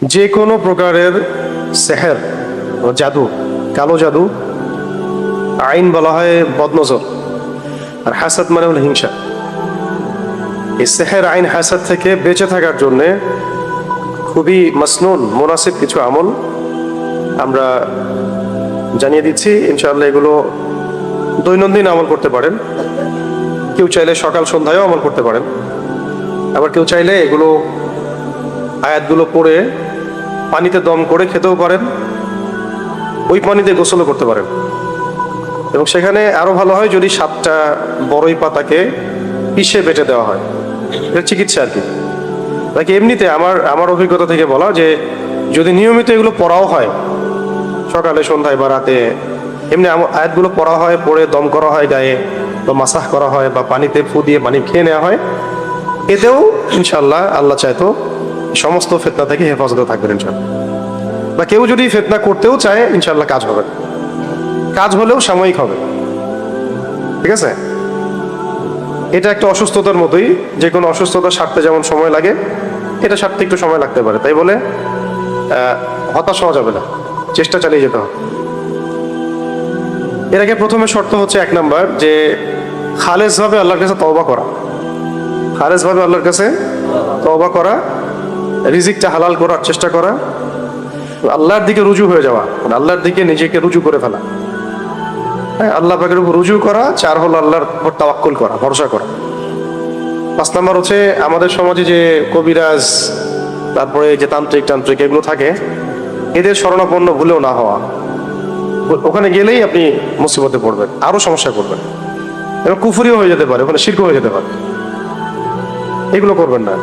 যে কোনো প্রকারের সেহের ও জাদু, কালো জাদু, আইন বলা হয় বদনজর, আর হাসাদ মানে হলো হিংসা। এই সেহের, আইন, হাসাদ থেকে বেঁচে থাকার জন্য খুবই মাসনুন মুনাসিব কিছু আমল আমরা জানিয়ে দিচ্ছি। ইনশাআল্লাহ এগুলো দৈনন্দিন আমল করতে পারেন। কেউ চাইলে সকাল সন্ধ্যায়ও আমল করতে পারেন, আবার কেউ চাইলে এগুলো আয়াতগুলো পড়ে পানিতে দম করে খেতেও পারেন, ওই পানিতে গোসলও করতে পারেন। এবং সেখানে আরো ভালো হয় যদি 7টা বড়ই পাতাকে পিষে বেটে দেওয়া হয়, এটা চিকিৎসা আর কি। নাকি এমনিতে আমার অভিজ্ঞতা থেকে বলা যে যদি নিয়মিত এগুলো পড়াও হয় সকালে সন্ধ্যায় বা রাতে, এমনি আয়াতগুলো পড়া হয়, পড়ে দম করা হয় গায়ে, বা মাসাহ করা হয়, বা পানিতে ফু দিয়ে পানি খেয়ে নেওয়া হয়, এতেও ইনশাল্লাহ আল্লাহ চাইতো সমস্ত ফিতনা থেকে হেফাজতে থাকবেন ইনশাল্লাহ। বা কেউ যদি ফিতনা করতেও চায় ইনশাল্লাহ কাজ হবে, কাজ হলেও সাময়িক হবে। ঠিক আছে, এটা একটা অসুস্থতার মতোই, যে কোনো অসুস্থতা সারতে যেমন সময় লাগে, এটা সারতে একটু সময় লাগতে পারে। তাই বলে হতাশ হওয়া যাবে না, চেষ্টা চালিয়ে যেতে হবে। এর আগে প্রথমে শর্ত হচ্ছে 1 নাম্বার, যে খালেস ভাবে আল্লাহর কাছে তওবা করা। খালেস ভাবে আল্লাহর কাছে তওবা করা, রিজিকটা হালাল করার চেষ্টা করা, আল্লাহর দিকে রুজু হয়ে যাওয়া, মানে আল্লাহর দিকে নিজেকে রুজু করে ফেলা। হ্যাঁ, আল্লাহ পাকের উপর রুজু করা। 4 হলো আল্লাহর উপর তাওয়াক্কুল করা, ভরসা করা। 5 নাম্বার হচ্ছে আমাদের সমাজে যে কবিরাজ, তারপরে যে তান্ত্রিক এগুলো থাকে, এদের শরণাপন্ন ভুলেও না হওয়া। ওখানে গেলেই আপনি মুসিবতে পড়বেন, আরো সমস্যা করবেন, এবং কুফরিও হয়ে যেতে পারে, ওখানে শিরক হয়ে যেতে পারে। এগুলো করবেন না।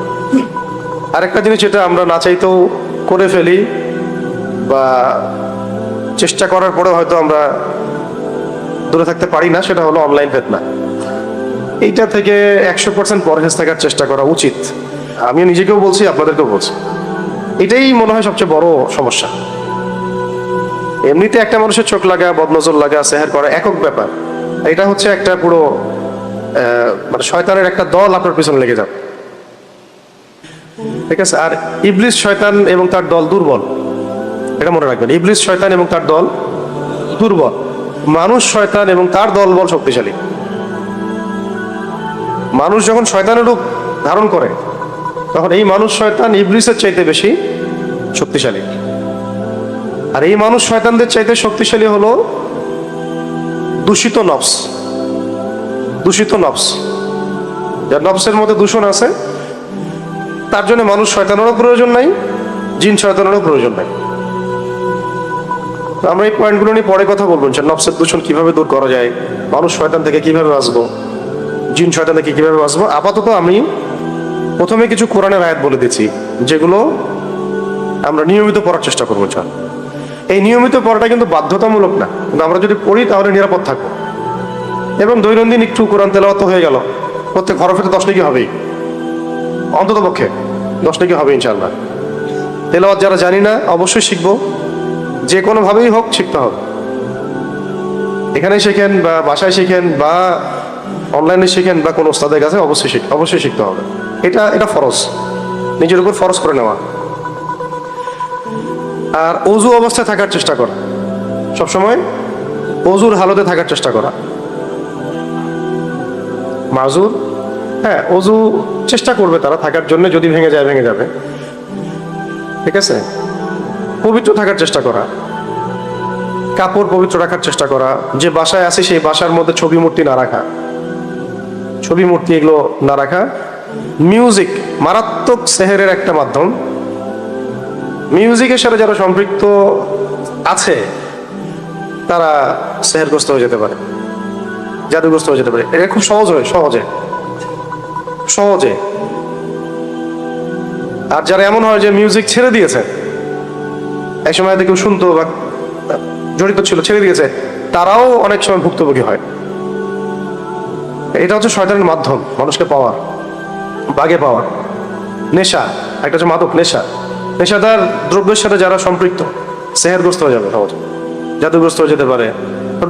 আরেকটা জিনিস যেটা আমরা না চাইতেও করে ফেলি, বা চেষ্টা করার পরে হয়তো আমরা দূরে থাকতে পারি না, সেটা হলো অনলাইন ফিতনা। এইটা থেকে 100% পরহেজ থাকার চেষ্টা করা উচিত। আমি নিজেকেও বলছি, আপনাদেরকেও বলছি, এটাই মনে হয় সবচেয়ে বড় সমস্যা। এমনিতে একটা মানুষের চোখ লাগা, বদনজর লাগা, সেহের করা একক ব্যাপার। এটা হচ্ছে একটা পুরো মানে শয়তানের একটা দল আপনার পিছনে লেগে যাবে। ঠিক আছে, আর ইবলিস শয়তান এবং তার দল দুর্বল, এটা মনে রাখবেন। ইবলিস শয়তান এবং তার দল দুর্বল, মানুষ শয়তান এবং তার দলবল শক্তিশালী। মানুষ যখন শয়তানের রূপ ধারণ করে, তখন এই মানুষ শয়তান ইবলিসের চাইতে বেশি শক্তিশালী। আর এই মানুষ শয়তানদের চাইতে শক্তিশালী হলো দূষিত নফস। দূষিত নফস, যার নফসের মধ্যে দূষণ আছে, তার জন্য মানুষ শয়তানেরও প্রয়োজন নাই, জিন শয়তানেরও প্রয়োজন নাই। তো আমরা এই পয়েন্টগুলো নিয়ে পরে কথা বলবো, নফসের দূষণ কিভাবে দূর করা যায়, মানুষ শয়তান থেকে কিভাবে বাঁচবো, জিন শয়তান থেকে কিভাবে বাঁচবো। আপাতত আমি প্রথমে কিছু কোরআনের আয়াত বলে দিচ্ছি, যেগুলো আমরা নিয়মিত পড়ার চেষ্টা করবো। এই নিয়মিত পড়াটা কিন্তু বাধ্যতামূলক না, কিন্তু আমরা যদি পড়ি তাহলে নিরাপদ থাকবো। এবং দৈনন্দিন একটু কোরআন তেলাওয়াত হয়ে গেল, প্রত্যেক হরফে 10 নেকি হবেই, অন্তত পক্ষে 10 নেকি হবে ইনশাআল্লাহ। তেলাওয়াত যারা জানি না অবশ্যই শিখবো, যে কোনো ভাবেই হোক শিখতে হবে। এখানে শেখেন, বা বাসায় শেখেন, বা অনলাইনে শেখেন, বা কোনো ওস্তাদের কাছে অবশ্যই শিখতে হবে। এটা ফরজ, নিজের উপর ফরজ করে নেওয়া। আর অজু অবস্থায় থাকার চেষ্টা করা, সবসময় অজুর হালতে থাকার চেষ্টা করা। মাজুর, হ্যাঁ, অজু চেষ্টা করবে তারা থাকার জন্য, যদি ভেঙে যায় ভেঙে যাবে। ঠিক আছে, পবিত্র থাকার চেষ্টা করা, কাপড় পবিত্র রাখার চেষ্টা করা। যে বাসায় আছে সেই বাসার মধ্যে ছবি মূর্তি না রাখা, ছবি মূর্তি এগুলো না রাখা। মিউজিক মারাত্মক সেহেরের একটা মাধ্যম। মিউজিকের সাথে যারা সম্পৃক্ত আছে তারা সেহেরগ্রস্ত হয়ে যেতে পারে, জাদুগ্রস্ত হয়ে যেতে পারে। এটা খুব সহজ হয়, সহজে। আর যারা এমন হয় যে মিউজিক ছেড়ে দিয়েছে, এক সময় কেউ শুনতো বা জড়িত ছিল, ছেড়ে দিয়েছে, তারাও অনেক সময় ভুক্তভোগী হয়। এটা হচ্ছে শয়তানের মাধ্যম মানুষকে পাওয়ার, বাগে পাওয়ার। নেশা, একটা হচ্ছে মাদক, নেশাদার দ্রব্যের সাথে যারা সম্পৃক্ত সেহেরগ্রস্ত হয়ে যাবে সহজে, জাদুগ্রস্ত হয়ে যেতে পারে।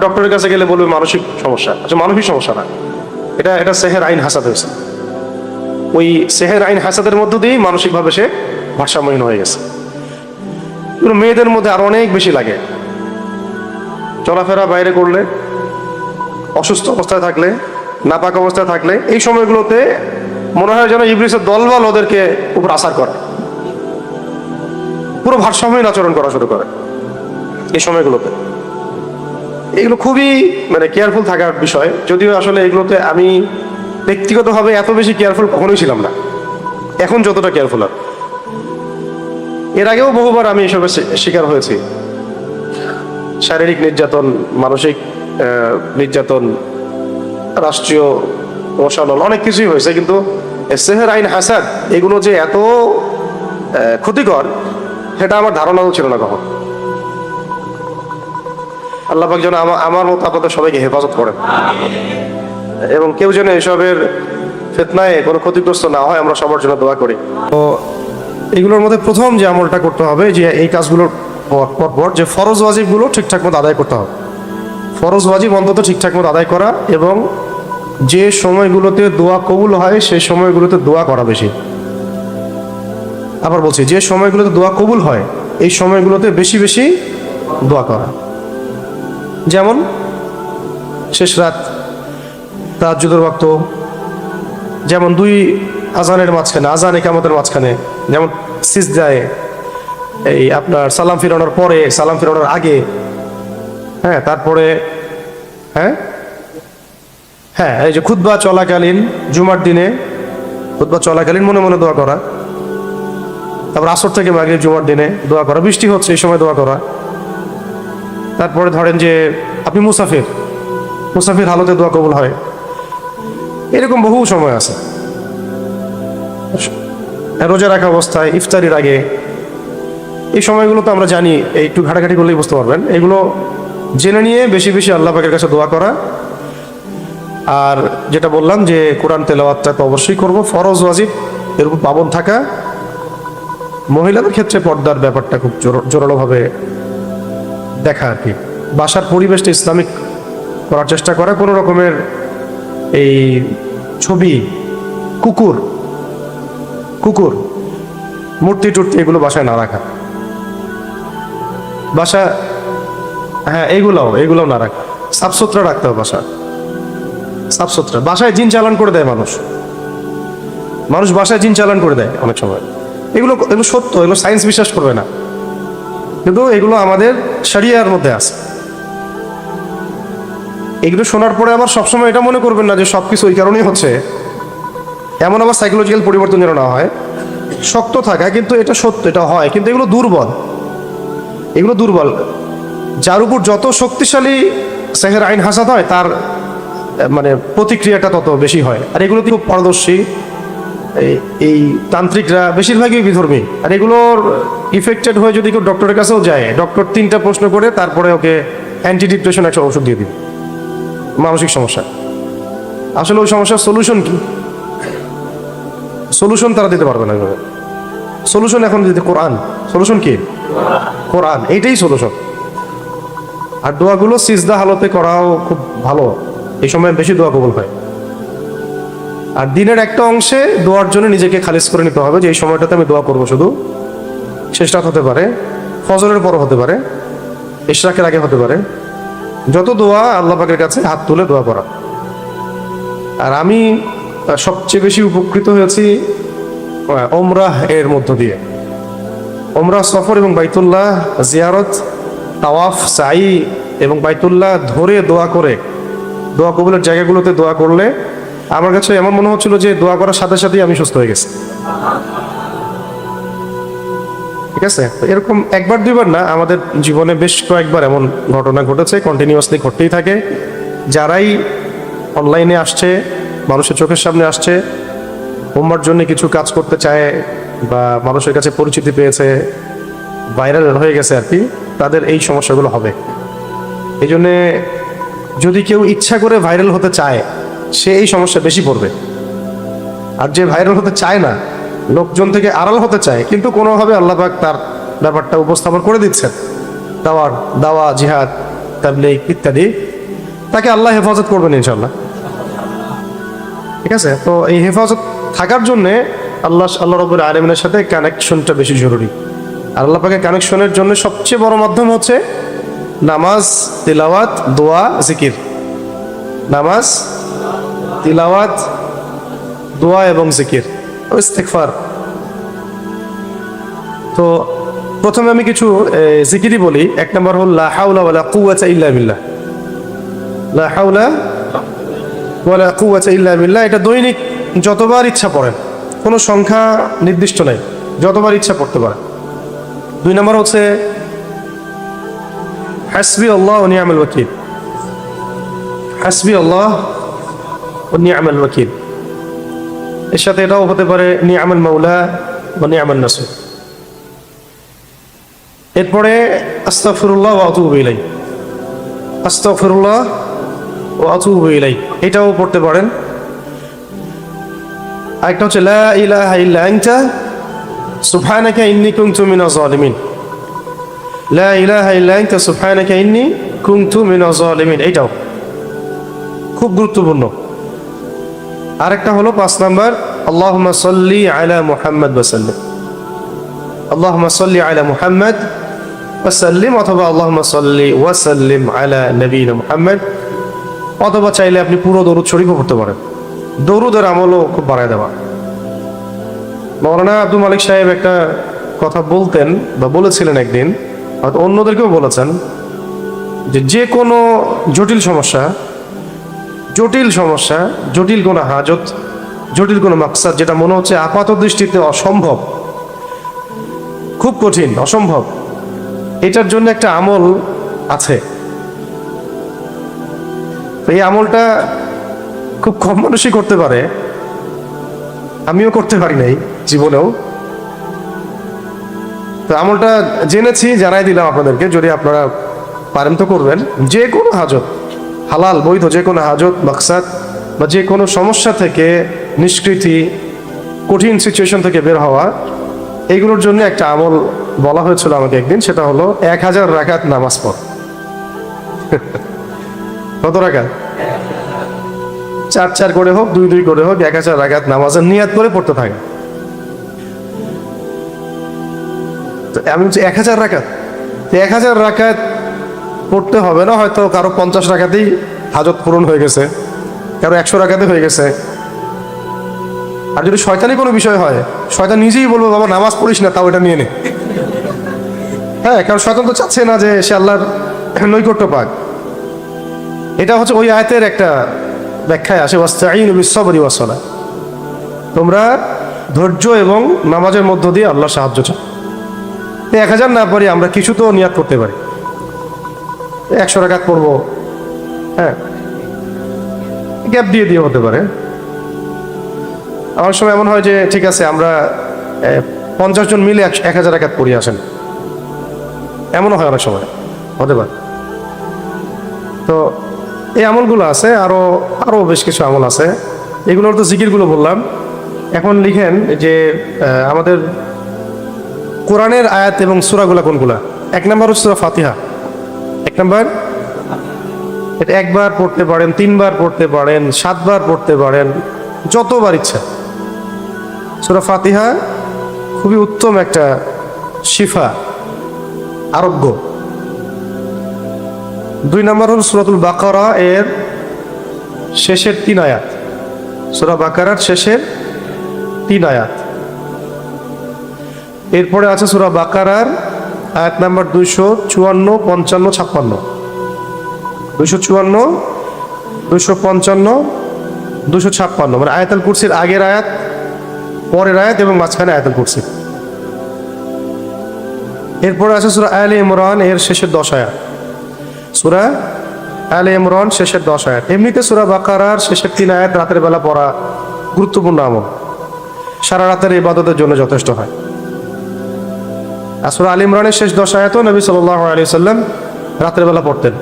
ডক্টরের কাছে গেলে বলবে মানসিক সমস্যা। আচ্ছা, মানসিক সমস্যা না, এটা সেহের আইন হাসাদ হয়েছে। ওই সেহের আইন হাসাদের মধ্য দিয়েই মানসিকভাবে সে ভারসাম্যহীন হয়ে গেছে। এগুলো মেয়েদের মধ্যে আরো অনেক বেশি লাগে। চলাফেরা বাইরে করলে, অসুস্থ অবস্থায় থাকলে, নাপাক অবস্থায় থাকলে, এই সময়গুলোতে মনে হয় যেন ইবলিসের দলবল ওদেরকে উপর আসার করে, পুরো ভারসাম্যহীন আচরণ করা শুরু করে এই সময়গুলোতে। এগুলো খুবই মানে কেয়ারফুল থাকার বিষয়। যদিও আসলে এগুলোতে আমি ব্যক্তিগতভাবে এত বেশি কেয়ারফুল কখনোই ছিলাম না, এখন যতটা কেয়ারফুল আর। এর আগেও বহুবার আমি এসবের শিকার হয়েছি। শারীরিক নির্যাতন, মানসিক নির্যাতন, রাষ্ট্রীয় রসানল, অনেক কিছুই হয়েছে। কিন্তু সেহের, আইন, হাসাদ এগুলো যে এত ক্ষতিকর সেটা আমার ধারণাও ছিল না কখন। আল্লাহ পাক যেন আমার মতো আপনাদের সবাইকে হেফাজত করেন, এবং কেউ যেন এসবের ফিতনায় কোনো ক্ষতিগ্রস্ত না হয়, আমরা সবার জন্য দোয়া করি। তো এগুলোর মধ্যে প্রথম যে আমলটা করতে হবে, যে এই কাজগুলোর পর যে ফরজ ওয়াজিবগুলো ঠিকঠাক মতো আদায় করতে হবে। ফরজ ওয়াজিব অন্তত ঠিকঠাক মতো আদায় করা, এবং যে সময়গুলোতে দোয়া কবুল হয় সেই সময়গুলোতে দোয়া করা বেশি। আবার বলছি, যে সময়গুলোতে দোয়া কবুল হয় এই সময়গুলোতে বেশি বেশি দোয়া করা। যেমন শেষ রাত, তাহাজ্জুদের ওয়াক্ত, যেমন দুই আজানের মাঝখানে, আজান ইকামতের মাঝখানে, যেমন সিজদায়, এই আপনার সালাম ফিরানোর পরে, সালাম ফিরানোর আগে, হ্যাঁ, তারপরে হ্যাঁ হ্যাঁ এই যে খুতবা চলাকালীন, জুমার দিনে খুতবা চলাকালীন মনে মনে দোয়া করা। তারপর আসর থেকে মাগরিব জুমার দিনে দোয়া করা, বৃষ্টি হচ্ছে এই সময় দোয়া করা। তারপরে ধরেন যে আপনি মুসাফির হালতে দোয়া কবুল হয়। এরকম বহু সময় আছে। রোজা রাখা অবস্থায়, ইফতারির আগে, এই সময়গুলো তো আমরা জানি, একটু ঘাটাঘাটি করলেই বুঝতে পারবেন। এগুলো জেনে নিয়ে বেশি বেশি আল্লাহ পাকের কাছে দোয়া করা। আর যেটা বললাম যে কোরআন তেলাওয়াতটা তো অবশ্যই করব, ফরজ ওয়াজিব এর উপর পাবন থাকা। মহিলাদের ক্ষেত্রে পর্দার ব্যাপারটা খুব জোরালোভাবে দেখা আর কি। বাসার পরিবেশটা ইসলামিক করার চেষ্টা করা, কোনো রকমের এই ছবি, কুকুর মূর্তি টুর্তি এগুলো বাসায় না রাখা। বাসা, হ্যাঁ, এগুলোও না রাখা, সাফসুতরা রাখতে হবে বাসা, সাফসুতরা। বাসায় জিন চালান করে দেয় মানুষ বাসায় জিন চালান করে দেয় অনেক সময়। এগুলো সত্য, এগুলো সায়েন্স বিশ্বাস করবে না, কিন্তু এগুলো আমাদের শরিয়ার মধ্যে আছে। এগুলো শোনার পরে আবার সবসময় এটা মনে করবেন না যে সবকিছু ওই কারণেই হচ্ছে, এমন আবার সাইকোলজিক্যাল পরিবর্তন যেন না হয়। শক্ত থাকা, কিন্তু এটা সত্য, এটা হয়, কিন্তু এগুলো দুর্বল। যার উপর যত শক্তিশালী সেহের, আইন, হাসাদ হয়, তার মানে প্রতিক্রিয়াটা তত বেশি হয়। আর এগুলো খুব পারদর্শী এই তান্ত্রিকরা বেশিরভাগই বিধর্মী। আর এগুলোর ইফেক্টেড হয়ে যদি কেউ ডক্টরের কাছেও যায়, ডক্টর 3টা প্রশ্ন করে তারপরে ওকে অ্যান্টি ডিপ্রেশন একটা ওষুধ দিয়ে দিবে মানসিক সমস্যা। আসলে ওই সমস্যার সলিউশন কি? সলিউশন তারা দিতে পারবে না। সলিউশন এখন দিতে কোরআন। সলিউশন কি? কোরআন, এইটাই সলিউশন। আর দোয়াগুলো সিজদা হালতে করাও খুব ভালো, এই সময় বেশি দোয়া কবুল হয়। আর দিনের একটা অংশে দোয়ার জন্য নিজেকে খালিজ করে নিতে হবে, যে এই সময়টাতে আমি দোয়া করবো শুধু। শেষ রাত হতে পারে, ফজরের পর হতে পারে, ইশরাকের আগে হতে পারে। যত দোয়া আল্লাহ পাকের কাছে হাত তুলে দোয়া করা। আর আমি সবচেয়ে বেশি উপকৃত হয়েছি ওমরাহ এর মধ্য দিয়ে। ওমরাহ সফর এবং বাইতুল্লাহ জিয়ারত, তাওয়াফ, সাই এবং বাইতুল্লাহ ধরে দোয়া করে, দোয়া কবুলের জায়গাগুলোতে দোয়া করলে আমার কাছে এমন মনে হচ্ছিল যে দোয়া করার সাথে সাথেই আমি সুস্থ হয়ে গেছি। ঠিক আছে, এরকম একবার দুইবার না, আমাদের জীবনে বেশ কয়েকবার এমন ঘটনা ঘটেছে, কন্টিনিউয়াসলি ঘটতেই থাকে। যারাই অনলাইনে আসছে, মানুষের চোখের সামনে আসছে, উম্মার জন্য কিছু কাজ করতে চায় বা মানুষের কাছে পরিচিতি পেয়েছে, ভাইরাল হয়ে গেছে আর কি, তাদের এই সমস্যাগুলো হবে। এই জন্যে যদি কেউ ইচ্ছা করে ভাইরাল হতে চায়, সে এই সমস্যা বেশি পড়বে। আর যে ভাইরাল হতে চায় না, লোকজন থেকে আড়াল হতে চায়, কিন্তু কোনোভাবে আল্লাহ পাক তার ব্যাপারটা উপস্থাপন করে দিচ্ছেন, দাওয়া, জিহাদ, তাবলীগ ইত্যাদি, তাকে আল্লাহ হেফাজত করবেন ইনশাআল্লাহ। ঠিক আছে, তো এই হেফাজত থাকার জন্যে আল্লাহ রাব্বুল আলামিনের সাথে কানেকশনটা বেশি জরুরি। আর আল্লাহ পাকের কানেকশনের জন্য সবচেয়ে বড় মাধ্যম হচ্ছে নামাজ, তিলাওয়াত, দোয়া, জিকির। নামাজ, তিলাওয়াত, দোয়া এবং জিকির, ইস্তিগফার। তো প্রথমে আমি কিছু জিকিরই বলি। এক নম্বর হল লা হাওলা ওয়ালা কুওয়াতা ইল্লা বিল্লাহ। লা হাওলা ওয়ালা কুওয়াতা ইল্লা বিল্লাহ, এটা দৈনিক যতবার ইচ্ছা পড়েন, কোনো সংখ্যা নির্দিষ্ট নাই, যতবার ইচ্ছা পড়তে পারেন। 2 নম্বর হচ্ছে হাসবি আল্লাহ ওয়া নি'মাল ওয়াকিল। হাসবি আল্লাহ ওয়া নি'মাল ওয়াকিল, এর সাথে এটাও হতে পারে নি'মাল মাওলা ওয়া নি'মান নাসির। এরপরে আস্তাগফিরুল্লাহ ওয়া আতুবু ইলাইহি। আস্তাগফিরুল্লাহ ওয়া আতুবু ইলাইহি, এটাও পড়তে পারেন। আরেকটা হচ্ছে লা ইলাহা ইল্লা আনতা সুবহানাকা ইন্নী কুনতু মিনাজ জালিমিন। লা ইলাহা ইল্লা আনতা সুবহানাকা ইন্নী কুনতু মিনাজ জালিমিন, এটাও খুব গুরুত্বপূর্ণ। আরেকটা হলো 5 নাম্বার আল্লাহুম্মা সাল্লি আলা মুহাম্মাদ ওয়া সাল্লিম। আল্লাহুম্মা সাল্লি আলা মুহাম্মাদ ওয়া সাল্লিম, অথবা আল্লাহুম্মা সাল্লি ওয়া সাল্লিম আলা নবিয়িনা মুহাম্মাদ, অথবা চাইলে আপনি পুরো দরুদ শরীফও পড়তে পারেন। দরুদের আমলও খুব বাড়ায় দেওয়া। মাওলানা আব্দুল মালিক সাহেব একটা কথা বলতেন বা বলেছিলেন একদিন, হয়তো অন্যদেরকেও বলেছেন, যে কোনো জটিল সমস্যা, জটিল কোনো হাজত, জটিল কোনো মাকসাদ, যেটা মনে হচ্ছে আপাত দৃষ্টিতে অসম্ভব, খুব কঠিন, অসম্ভব, এটার জন্য একটা আমল আছে। এই আমলটা খুব কম মানুষই করতে পারে, আমিও করতে পারি নাই জীবনেও। তো আমলটা জেনেছি, জানাই দিলাম আপনাদেরকে, যদি আপনারা পারেন তো করবেন। যে কোনো হাজত, হালাল বৈধ যে কোনো হাজত, মাকসাদ বা যে কোনো সমস্যা থেকে নিষ্কৃতি, কঠিন সিচুয়েশন থেকে বের হওয়া, এইগুলোর জন্য একটা আমল বলা হয়েছিল আমাকে একদিন। সেটা হলো 1000 রাকাত নামাজ পড়। কত রাকাত? 4 করে হোক, 2 করে হোক, 1000 রাকাত নামাজের নিয়াত করে পড়তে থাকে। আমি বলছি 1000 রাকাত, 1000 রাকাত পড়তে হবে না। হয়তো কারো 50 রাকাতেই হাজত পূরণ হয়ে গেছে, কারো 100 রাকাতে হয়ে গেছে। আর যদি শয়তানি কোনো বিষয় হয়, শয়তান নিজেই বলবো বাবা নামাজ পড়িস না, তাও এটা নিয়ে নে। হ্যাঁ, কারণ শয়তান তো চাচ্ছে না যে সে আল্লাহর নৈকট্য পাক। এটা হচ্ছে ওই আয়াতের একটা ব্যাখ্যায় আসে, ওয়াস্তাঈনু বিস-সাবরি ওয়াস-সালাহ, তোমরা ধৈর্য এবং নামাজের মধ্য দিয়ে আল্লাহর সাহায্য চাও। 1000 না পারি, আমরা কিছু তো নিয়াত করতে পারি। 100 রাকাত পড়বো, হ্যাঁ, গ্যাপ দিয়ে দিয়ে হতে পারে। আমার সময় এমন হয় যে ঠিক আছে আমরা 50 জন মিলে 1000 রাকাত পড়ি, আসেন, এমনও হয় অনেক সময়, হতে পারে। তো এই আমলগুলো আছে, আরো বেশ কিছু আমল আছে। এগুলোর তো জিকিরগুলো বললাম। এখন লিখেন যে আমাদের কোরআনের আয়াত এবং সূরাগুলো কোনগুলা। 1 নম্বর হচ্ছে সূরা ফাতিহা। 1 নম্বর, এটা 1 বার পড়তে পারেন, 3 বার পড়তে পারেন, 7 বার পড়তে পারেন, যতবার ইচ্ছা। সূরা ফাতিহা খুবই উত্তম একটা শিফা, আরোগ্য। 2 নম্বর হল সূরাতুল বাকারা, এর শেষের 3 আয়াত। সূরা বাকারার শেষের 3 আয়াত। এরপরে আছে সূরা বাকারার আয়াত নাম্বার 254, 55, 56। 254, 255, 256, মানে আয়াতুল কুরসির আগের আয়াত, পরের আয়াত এবং মাঝখানে আয়াতুল কুরসি। এরপরে আছে সূরা আলে ইমরান, এর শেষের 10 আয়াত। সূরা আলে ইমরান শেষের 10 আয়াত। এমনিতে সূরা বাকারার শেষের 3 আয়াত রাতের বেলা পড়া গুরুত্বপূর্ণ আমল, সারা রাতের ইবাদতের জন্য যথেষ্ট হয়। আর সূরা আলে ইমরানের শেষ 10 আয়াতও নবী সাল্লাল্লাহু আলাইহি ওয়াসাল্লাম রাতের বেলা পড়তেন।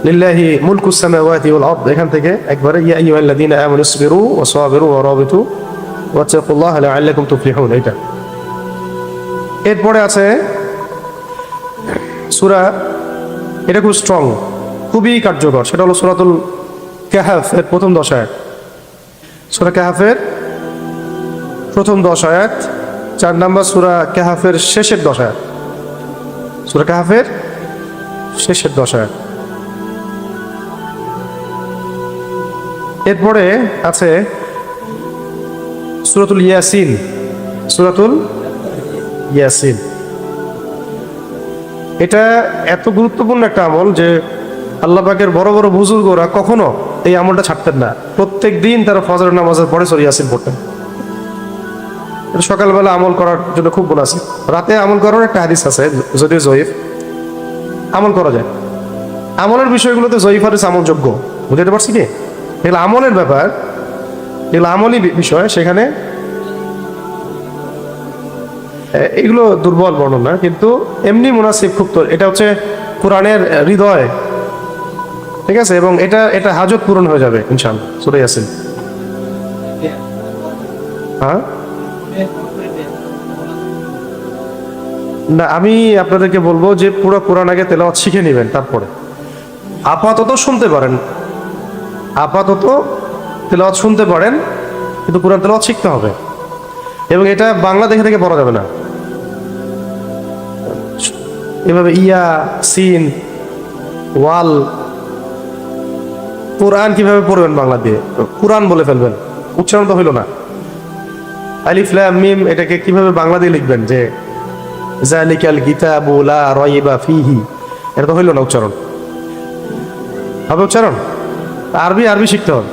লিল্লাহি মুলকুস সামাওয়াতি ওয়াল আরদ, এখান থেকে একবারে ইয়া আইয়ুহাল্লাযীনা আমানু ইসবিরু ওয়া সাবিরু ওয়া রাবিতু ওয়াত্তাকুল্লাহা লাআল্লাকুম তুফলিহুন, এটা। এরপরে আছে সূরা, এটা খুব স্ট্রং, খুবই কার্যকর, সেটা হলো সূরাতুল কাহফ এর প্রথম 10 আয়াত। সূরা কাহফের প্রথম 10 আয়াত, 4 নম্বর সূরা কাহফের শেষের 10 আয়াত। সূরা কাহফের শেষের 10 আয়াত। এরপরে আছে সূরাতুল ইয়াসিন। সূরাতুল ইয়াসিন এটা এত গুরুত্বপূর্ণ একটা আমল যে আল্লাহ পাকের বড় বড় বুজুর্গরা কখনো এই আমলটা ছাড়তেন না। প্রত্যেক দিন তারা ফজরের নামাজের পরে সূরা ইয়াসিন পড়তেন। এটা সকালবেলা আমল করার জন্য খুব গুণ আছে। রাতে আমল করার একটা হাদিস আছে, যদিও জয়ীফ, আমল করা যায়। আমলের বিষয়গুলোতে জয়ীফ হাদিস আমলযোগ্য, বুঝতে পারছি কি? এগুলো আমলের ব্যাপার, এগুলো আমলই বিষয়, সেখানে এগুলো দুর্বল বর্ণনা, কিন্তু এমনি মুনাসিব খুব। তো এটা হচ্ছে কোরআনের হৃদয়, ঠিক আছে? এবং এটা এটা হাজত পূরণ হয়ে যাবে ইনশাআল্লাহ সূরা ইয়াসিন। হ্যাঁ না, আমি আপনাদেরকে বলবো যে পুরো কোরআন আগে তেলাওয়াত শিখে নেবেন, তারপরে আপাতত শুনতে পারেন, আপাতত তেলাওয়াত শুনতে পারেন, কিন্তু কোরআন তেলাওয়াত শিখতে হবে। এবং এটা বাংলা দেখে দেখে পড়া যাবে না। এভাবে ইয়া সিন ওয়াল কোরআন কিভাবে পড়বেন বাংলা দিয়ে? কোরআন বলে ফেলবেন, উচ্চারণ তো হইল না। আলিফ লাম মিম এটাকে কিভাবে বাংলা দিয়ে লিখবেন যে যালিকাল কিতাবু লা রাইবা ফিহি? এটা তো হইল না উচ্চারণ। হবে উচ্চারণ? আরবি শিখতে হবে।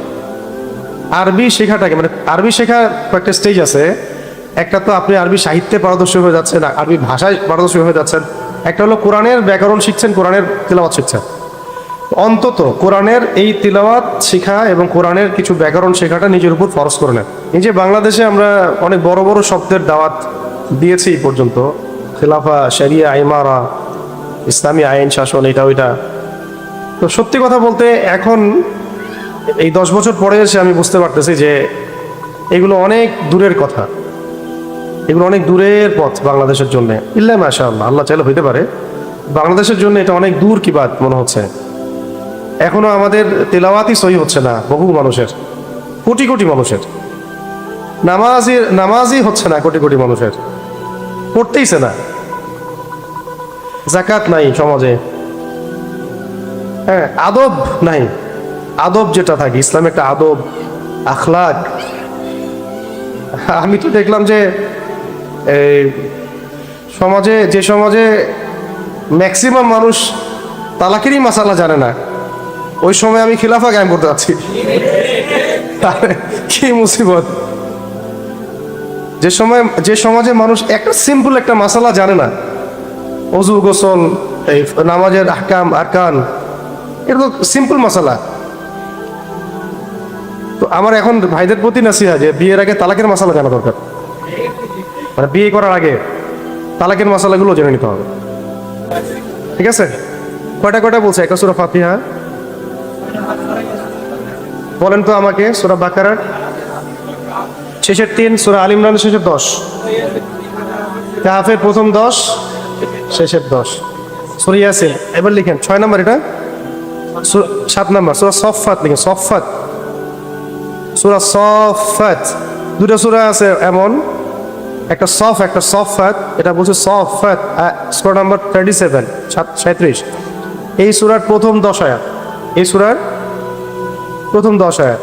আরবি শেখাটাকে, মানে আরবি শেখার কয়েকটা স্টেজ আছে। একটা তো আপনি আরবি সাহিত্যে পারদর্শী হয়ে যাচ্ছেন, আরবি ভাষায় পারদর্শী হয়ে যাচ্ছেন। একটা হলো কোরআনের ব্যাকরণ শিখছেন, কোরআনের তিলাওয়াত শিখছেন। অন্তত কোরআনের এই তিলাওয়াত শেখা এবং কোরআনের কিছু ব্যাকরণ শেখাটা নিজের উপর ফরজ করে নেন। এই যে বাংলাদেশে আমরা অনেক বড় বড় শব্দের দাওয়াত দিয়েছি এই পর্যন্ত, খেলাফা, শরিয়া, ইমারা, ইসলামী আইন শাসন, এটা ওইটা। তো সত্যি কথা বলতে এখন এই 10 বছর পরে এসে আমি বুঝতে পারতেছি যে এগুলো অনেক দূরের কথা, এগুলো অনেক দূরের পথ বাংলাদেশের জন্য। ইল্লা মাশাআল্লাহ, আল্লাহ চাইলে হইতে পারে। বাংলাদেশের জন্য এটা অনেক দূর কি বাত মনে হচ্ছে। এখনো আমাদের তেলাওয়াতই সহি হচ্ছে না বহু মানুষের, কোটি কোটি মানুষের। নামাজই হচ্ছে না কোটি কোটি মানুষের, পড়তেইছে না। যাকাত নাই সমাজে, হ্যাঁ, আদব নাই। আদব যেটা থাকে, ইসলামে একটা আদব, আখলাক। আমি তো দেখলাম যে সমাজে ম্যাক্সিমাম মানুষ তালাকেরই মাসালা জানে না। ওই সময় আমি খিলাফা কায়েম করতে যাচ্ছি, কি মুসিবত! যে সমাজে মানুষ একটা সিম্পল একটা মাসালা জানে না, ওযু, গোসল, এই নামাজের আহকাম, আরকান, এটা তো সিম্পল মাসালা। তো আমার এখন ভাইদের প্রতি নাসিহা যে বিয়ের আগে তালাকের মাসালা জানা দরকার। মানে বিয়ে করার আগে তালাকের মাসালাগুলো জেনে নিতে হবে, ঠিক আছে? কয়টা বলছে? একটা সূরা ফাতিহা বলেন তো আমাকে, সূরা বাকারার শেষের 3, সূরা আল ইমরানের শেষের 10, কাহফের প্রথম 10, শেষের 10, সূরা ইয়াসিন। এবার লিখেন 6 নম্বর, এটা 7 নম্বর সূরা সফফাত লিখেন। সফফাত, সূরা সফফাত। দুটো সূরা আছে এমন, একটা সফ, একটা সফফাত। এটা বলছে সফফাত, সূরা নাম্বার 37, 37। এই সূরার প্রথম 10 আয়াত, এই সূরার প্রথম 10 আয়াত।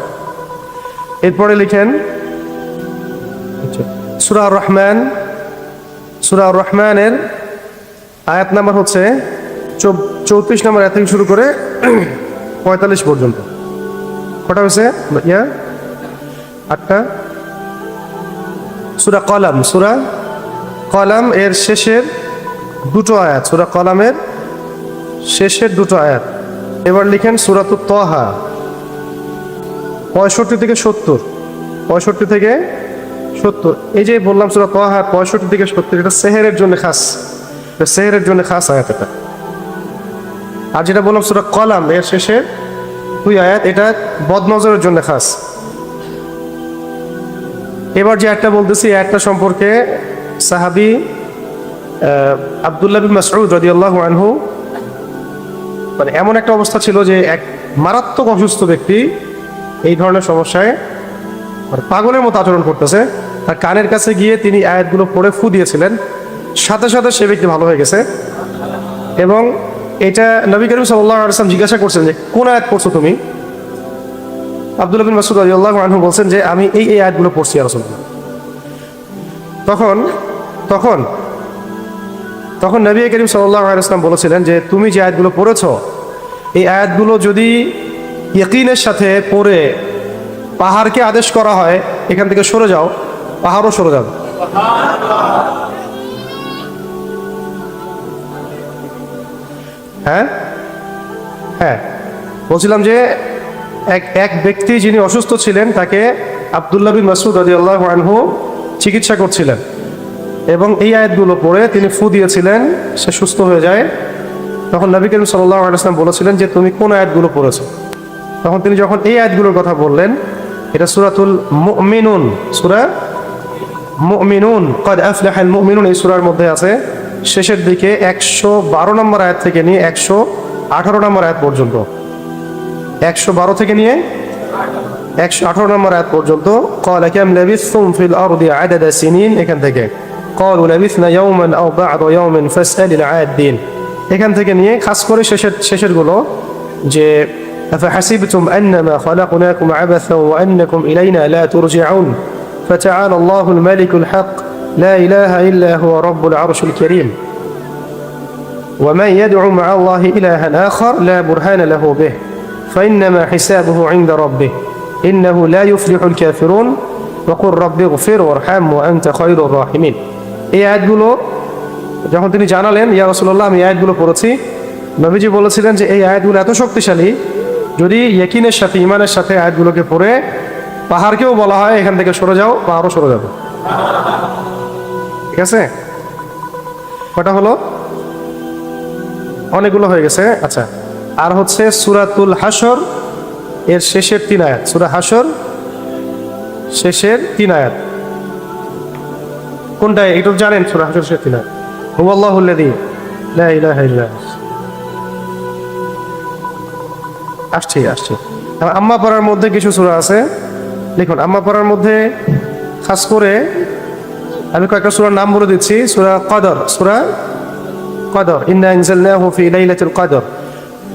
এরপরে লিখেন সূরা আর রহমান। সূরা আর রহমানের আয়াত নাম্বার হচ্ছে 34 নম্বর আয়াত থেকে শুরু করে 45 পর্যন্ত। কটা হয়েছে? 8টা। সূরা কলাম, সূরা কলাম এর শেষের 2টো আয়াত, সূরা কলামের শেষের 2টো আয়াত। এবার লিখেন সূরাতুত তাহা 65 থেকে 70, 65 থেকে 70। এই যে বললাম সূরা তাহা 65 থেকে 70, এটা সেহেরের জন্য খাস, সেহেরের জন্য খাস আয়াত এটা। আর যেটা বললাম সূরা কলাম এর শেষের 2 আয়াত, এটা বদনজরের জন্য খাস। এবার যে একটা বলতেছি, একটা সম্পর্কে সাহাবী আব্দুল্লাহ বিন মাসউদ রাদিয়াল্লাহু আনহু, মানে এমন একটা অবস্থা ছিল যে এক মারাত্মক অসুস্থ ব্যক্তি এই ধরনের সমস্যায় মানে পাগলের মতো আচরণ করতেছে। তার কানের কাছে গিয়ে তিনি আয়াতগুলো পড়ে ফু দিয়েছিলেন, সাথে সাথে সে ব্যক্তি ভালো হয়ে গেছে। এবং এটা নবী করিম সাল্লাল্লাহু আলাইহি ওয়াসাল্লাম জিজ্ঞাসা করছেন যে কোন আয়াত পড়ছো তুমি? আব্দুল্লাহ বিন মাসউদ রাদিয়াল্লাহু আনহু বলছেন যে আমি এই আয়াতগুলো পড়ছি ইয়া রাসূলুল্লাহ। তখন নবী করিম সাল্লাল্লাহু আলাইহি ওয়াসাল্লাম বলেছিলেন যে তুমি যে আয়াতগুলো পড়েছো এই আয়াতগুলো যদি ইয়াকিনের সাথে পড়ে পাহাড়কে আদেশ করা হয় এখান থেকে সরে যাও, পাহাড়ও সরে যাবে। হ্যাঁ হ্যাঁ, বলছিলাম যে এক ব্যক্তি যিনি অসুস্থ ছিলেন তাকে আব্দুল্লাহ বিন মাসউদ রাদিয়াল্লাহু আনহু চিকিৎসা করছিলেন এবং এই আয়াতগুলো পড়ে তিনি ফু দিয়েছিলেন, সে সুস্থ হয়ে যায়। তখন নবী করিম সাল্লাল্লাহু আলাইহি ওয়াসাল্লাম বলেছিলেন যে তুমি কোন আয়াতগুলো পড়েছো? তখন তিনি যখন এই আয়াতগুলোর কথা বললেন, এটা সূরাতুল মুমিনুন, সূরা মুমিনুন, ক্বাদ আফলাহাল মুমিনুন এই সূরার মধ্যে আছে। শেষের দিকে 112 নম্বর আয়াত থেকে নিয়ে 118 নম্বর আয়াত পর্যন্ত, 112 থেকে নিয়ে 118 নম্বর আয়াত পর্যন্ত ক্বালা কাম লাবিসতুম ফিল আরদি আদাদা সিনিন, এখান থেকে ক্বালু লাবিসনা ইয়াওমান আও বা'দা ইয়াওমিন ফাসআলিল আদিন, এখান থেকে নিয়ে খাস করে শেষের গুলো যে আফাহাসিবতুম আন্নামা খালাকনাকুম আবাসা ওয়া আন্নাকুম ইলাইনা লা তুরজিউন ফাতাআলা আল্লাহুল মালিকুল হক لا إله إلا هو رب العرش الكريم ومن يدعو مع الله إلها آخر لا برهان له به فإنما حسابه عند ربه إنه لا يفلح الكافرون وقل رب اغفر وارحم وأنت خير الراحمين। এই আয়াতগুলো যখন তিনি জানালেন ইয়া রাসূলুল্লাহ আমি আয়াতগুলো পড়েছি, নবীজি বলেছিলেন যে এই আয়াতগুলো এত শক্তিশালী যদি ইয়াকিনের সাথে ঈমানের সাথে আয়াতগুলোকে পড়ে পাহাড়কেও বলা হয় এখান থেকে সরে যাও, পাহাড়ও সরে যাবে। ঠিক আছে, কটা হলো? অনেকগুলো হয়ে গেছে। আচ্ছা, আর হচ্ছে সূরাতুল হাশর এর শেষের 3 আয়াত, সূরা হাশর শেষের 3 আয়াত কোনটা একটু জানেন? সূরা হাশর শেষের 3 আয়াত হুয়াল্লাহুল্লাযী লা ইলাহা ইল্লা আসছে। আম্মা পারার মধ্যে কিছু সূরা আছে, দেখুন আম্মা পারার মধ্যে খাস করে আমি কয়েকটা সূরার নাম বলে দিচ্ছি। সূরা কদর, ইন্না আনজালনাহু ফি লাইলাতুল কদর,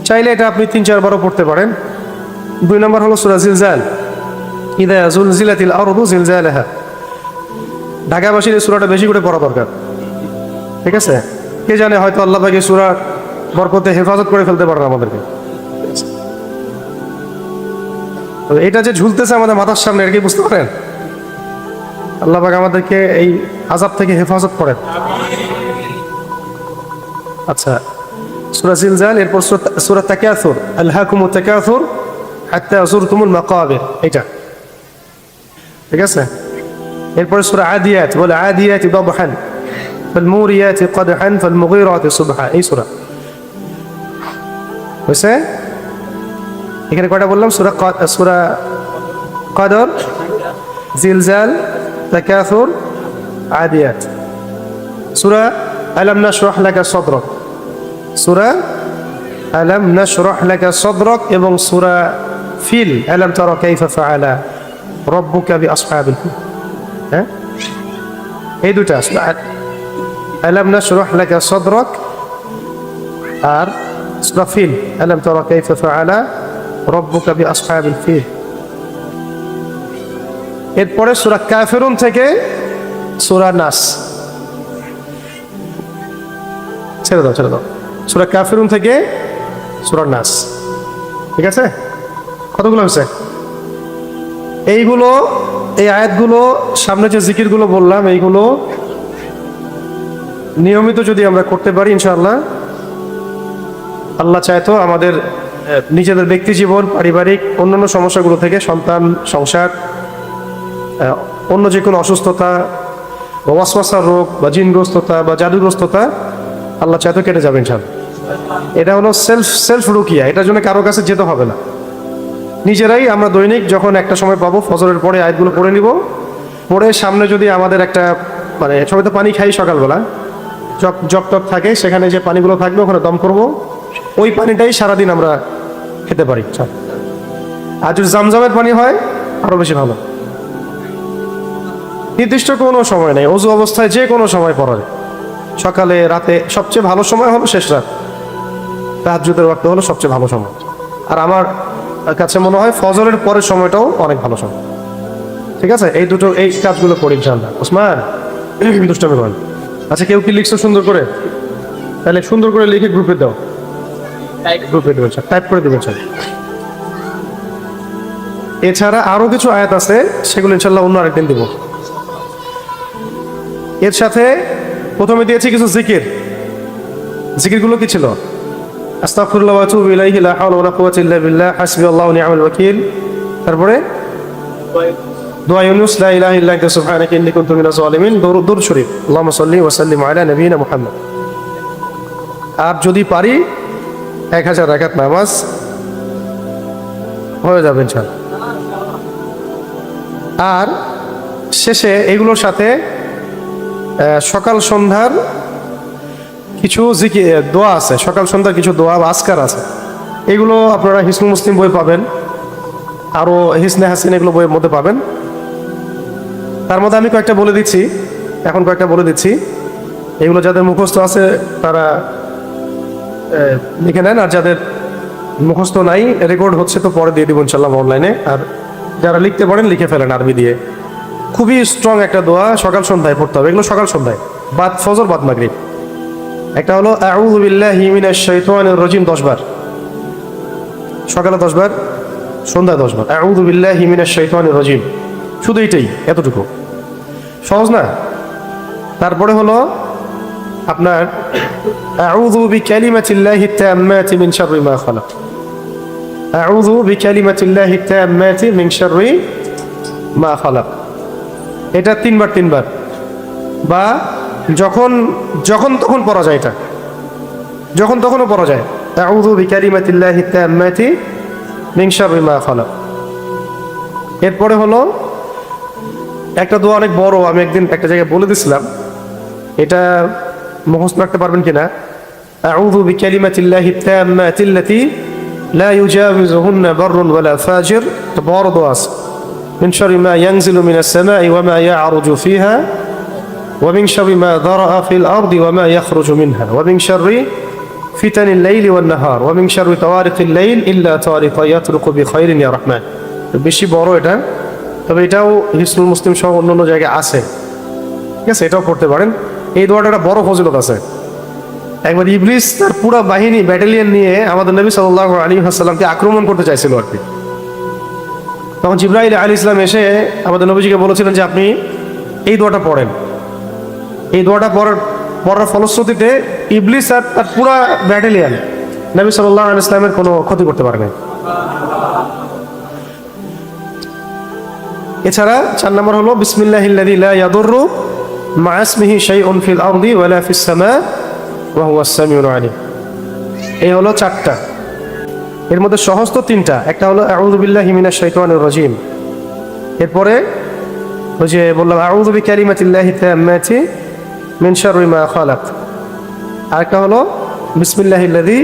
চাইলে এটা আপনি 3-4 বারও পড়তে পারেন। 2 নম্বর হলো সূরা জিলজাল, ইযা যুলজিলাতিল আরদু জিলজালাহা, ঢাকাবাসীর এই সূরাটা বেশি করে পড়া দরকার। ঠিক আছে, কে জানে হয়তো আল্লাহ পাক এই সূরার বরকতে হেফাজত করে ফেলতে পারেন আমাদেরকে। এটা যে ঝুলতেছে আমাদের মাথার সামনে, এটা কি বুঝতে পারেন? আল্লাহ পাক আমাদেরকে এই আযাব থেকে হেফাজত করেন। আচ্ছা, সূরা জিলজাল, এরপর সূরা তাকাসুর, আলহাকুমুত তাকাসুর হাত্তা যুরতুমুল মাকাবির, এটা ঠিক আছে। এরপর সূরা আদিয়াত, ওয়াল আদিয়াতি দাবহান ফাল মুরিয়াতি কদহান ফাল মুগীরাতি সুবহা, এই সূরা হইছে। এখানে কয়টা বললাম? সূরা কদর, জিলজাল, তাকাসুর, আদিয়াত। সূরা আলাম নাশরাহ লাকা সাদরাক, সূরা আলাম নাশরাহ লাকা সাদরাক এবং সূরা ফিল, আলাম তারা কাইফা ফাআলা রাব্বুকা বিআসহাবিল ফিল। হ্যাঁ, এই দুটা সূরা আলাম নাশরাহ লাকা সাদরাক আর সূরা ফিল, আলাম তারা কাইফা ফাআলা রাব্বুকা বিআসহাবিল ফিল। এরপরে সূরা কাফিরুন থেকে সূরা নাস, ছেড়ে দাও। সূরা কাফিরুন থেকে সূরা নাস, ঠিক আছে। কতগুলো হয়েছে? এইগুলো, এই আয়াতগুলো, সামনে যে জিকিরগুলো বললাম এইগুলো নিয়মিত যদি আমরা করতে পারি ইনশাআল্লাহ, আল্লাহ চাইতো আমাদের নিজেদের ব্যক্তি জীবন, পারিবারিক অন্যান্য সমস্যাগুলো থেকে, সন্তান, সংসার, অন্য যে কোনো অসুস্থতা বা ওয়াসওয়াসার রোগ বা জিনগ্রস্ততা বা জাদুগ্রস্ততা আল্লাহ চাইতো কেটে যাবে ইনশাআল্লাহ। এটা হলো সেলফ রুকিয়া, এটার জন্য কারো কাছে যেতে হবে না। নিজেরাই আমরা দৈনিক যখন একটা সময় পাবো ফজরের পরে আয়াতগুলো পড়ে নিব, পড়ে সামনে যদি আমাদের একটা মানে সবাই তো পানি খাই সকালবেলা, জগ থাকে, সেখানে যে পানিগুলো থাকবে ওখানে দম করব, ওই পানিটাই সারাদিন আমরা খেতে পারি। আর যদি জামজামের পানি হয় আরো বেশি ভালো। নির্দিষ্ট কোনো সময় নেই, অজু অবস্থায় যে কোনো সময় পড়া যায়। সকালে, রাতে, সবচেয়ে ভালো সময় হলো শেষ রাত, তাহাজ্জুদের ওয়াক্ত হলো সবচেয়ে ভালো সময়। আর আমার কাছে মনে হয় ফজরের পরের সময়টাও অনেক ভালো সময়। ঠিক আছে, এই কাজগুলো করি ইনশাআল্লাহ। ওসমান দুষ্টামি করেন। আচ্ছা, কেউ কি লিখছো সুন্দর করে? তাহলে সুন্দর করে লিখে গ্রুপে দাও, গ্রুপে দেবেন স্যার, টাইপ করে দেবেন স্যার। এছাড়া আরো কিছু আয়াত আছে, সেগুলো ইনশাআল্লাহ অন্য আরেকদিন দিব। এর সাথে প্রথমে দিয়েছি কিছু জিকির। জিকিরগুলো কি ছিল? আস্তাগফিরুল্লাহ ওয়া আতুবু ইলাইহি, লা হাওলা ওয়ালা কুওয়াতা ইল্লা বিল্লাহ, হাসবিয়াল্লাহু ওয়া নি'মাল ওয়াকিল। তারপরে দোয়া ইউনুস, লা ইলাহা ইল্লা আনতা সুবহানাকা ইন্নী কুনতু মিনাজ জালিমিন, দরুদ শরীফ, আল্লাহুম্মা সাল্লি ওয়া সাল্লিম আলা নবিয়িনা মুহাম্মদ। আর যদি পারি 1000 রাকাত নামাজ হয়ে যাবে ইনশাআল্লাহ। আর শেষে এগুলোর সাথে সকাল সন্ধ্যার কিছু দোয়া আছে, সকাল সন্ধ্যার কিছু দোয়া বা আজকার আছে। এগুলো আপনারা হিসমুল মুসলিম বই পাবেন, আরও হিসনে হাসিন এগুলো বইয়ের মধ্যে পাবেন। তার মধ্যে আমি কয়েকটা বলে দিচ্ছি, এখন কয়েকটা বলে দিচ্ছি। এগুলো যাদের মুখস্থ আছে তারা লিখে নেন, আর যাদের মুখস্থ নাই, রেকর্ড হচ্ছে তো পরে দিয়ে দিব ইনশাল্লাহ অনলাইনে। আর যারা লিখতে পারেন লিখে ফেলেন আরবি দিয়ে। খুবই স্ট্রং একটা দোয়া, সকাল সন্ধ্যায় পড়তে হবে। এগুলো সকাল সন্ধ্যায়, বাদ ফজর, বাদ মাগরিব। একটা হলো আউযু বিল্লাহি মিনাশ শাইতানির রাজিম 10 বার, সকালে 10 বার, সন্ধ্যায় 10 বার। আউযু বিল্লাহি মিনাশ শাইতানির রাজিম, শুধু এইটাই, এতটুকু সহজ না? তারপরে হলো আপনার আউযু বিকালিমাতিল্লাহি তাম্মাতি মিন শাররি মা খালাক, আউযু বিকালিমাতিল্লাহি তাম্মাতি মিন শাররি মা খালাক। এটা 3 বার 3 বার, বা যখন তখন পড়া যায়, এটা যখন তখনও পড়া যায়। আউযু বিকালিমাতিল্লাহি তাম্মাতি মিন শাররি মা খালাক। এরপরে হলো একটা দোয়া, অনেক বড়, আমি একদিন একটা জায়গায় বলে দিছিলাম, এটা মুখস্থ রাখতে পারবেন কিনা। আউযু বিকালিমাতিল্লাহি তাম্মাতিল্লাতি লা ইউজাউযুহুন্না বাররুন ওয়ালা ফাজির, এটা বড় দোয়া আছে। মিন শাররি মা ইয়ানজিলু মিনাস সামাই ওয়া মা ইয়া'রুজু ফিহা ওয়া মিন শাররি মা যারাআ ফিল আরদি ওয়া মা ইয়াখরুজু মিনহা ওয়া মিন শাররি ফিতানিল লাইলি ওয়ান নাহার ওয়া মিন শাররি তাওয়ারিকিল লাইল ইল্লা তাওয়ারিকা ইয়াতরুকু বিখাইরিন ইয়া রাহমান। বেশি বড় এটা, তবে এটাও হিসনুল মুসলিম সহ অন্যান্য জায়গায় আছে। ঠিক আছে, এটাও পড়তে পারেন। এই দোয়াটা একটা বড় ফজিলত আছে। একবার ইবলিস তার পুরো বাহিনী, ব্যাটালিয়ন নিয়ে আমাদের নবী সাল্লাল্লাহু আলাইহি ওয়াসাল্লামকে আক্রমণ করতে চাইছিল আর কি। তখন জিবরাইল আলাইহিস সালাম এসে আমাদের নবীজিকে বলেছিলেন যে আপনি এই দোয়াটা পড়েন। এই দোয়াটা পড়ার ফলশ্রুতিতে ইবলিস আর তার পুরো ব্যাটালিয়ন নবী সাল্লাল্লাহু আলাইহি ওয়াসাল্লামের কোনো ক্ষতি করতে পারে না। এছাড়া 4 নম্বর হলো বিসমিল্লাহিল্লাযী লা ইয়াদুররু মা ইসমিহি শাইউন ফিল আরদি ওয়ালা ফিস সামা ওয়া হুয়াস সামিউল আলিম। এই হলো 4টা। এর মধ্যে সহজ তো 3টা। একটা হলো আউযু বিল্লাহি মিনাশ শাইতানির রাজিম, এরপরে ওই যে বললাম আউযু বিকালিমাতিল্লাহি তাম্মাতি মিন শাররি মা খালাক। আরেকটা হলো বিসমিল্লাহিল্লাযী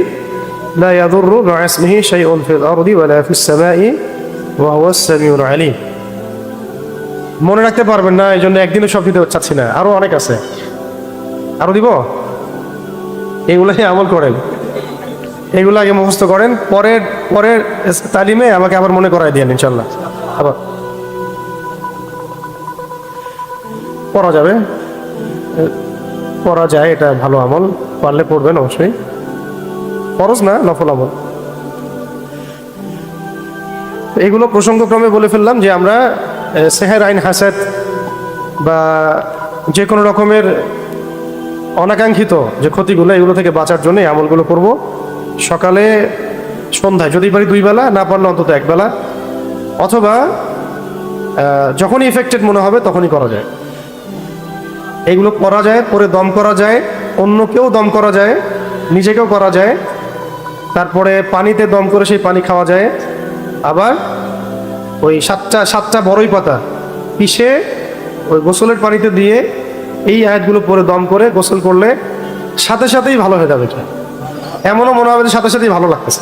লা ইয়াদুররু মা ইসমিহি শাইউন ফিল আরদি ওয়ালা ফিস সামাই ওয়া হুয়াস সামিউল আলিম। মনে রাখতে পারবেন না, এই জন্য একদিনও সব দিতে চাচ্ছি না, আরো অনেক আছে, আরো দিব। এগুলাই আমল করেন, এগুলো আগে মুখস্থ করেন, পরের তালিমে আমাকে আবার মনে করাই দিয়েন ইনশাল্লাহ। আবার পড়া যাবে, পড়া যায়, এটা ভালো আমল, পারলে পড়বেন অবশ্যই, ফরজ না, নফল আমল। এগুলো প্রসঙ্গক্রমে বলে ফেললাম যে আমরা সেহের, আইন, হাসাদ বা যে কোনো রকমের অনাকাঙ্ক্ষিত যে ক্ষতিগুলো, এগুলো থেকে বাঁচার জন্য এই আমলগুলো করব। সকালে, সন্ধ্যায়, যদি পারি 2 বেলা, না পারলে অন্তত 1 বেলা, অথবা যখনই ইফেক্টেড মনে হবে তখনই করা যায়। এগুলো করা যায়, পরে দম করা যায়, অন্যকেও দম করা যায়, নিজেকেও করা যায়। তারপরে পানিতে দম করে সেই পানি খাওয়া যায়। আবার ওই 7টা বড়ই পাতা পিষে ওই গোসলের পানিতে দিয়ে এই আয়াতগুলো পরে দম করে গোসল করলে সাথে সাথেই ভালো হয়ে যাবে। এমনও মনে হবে যে সাথে সাথেই ভালো লাগতেছে।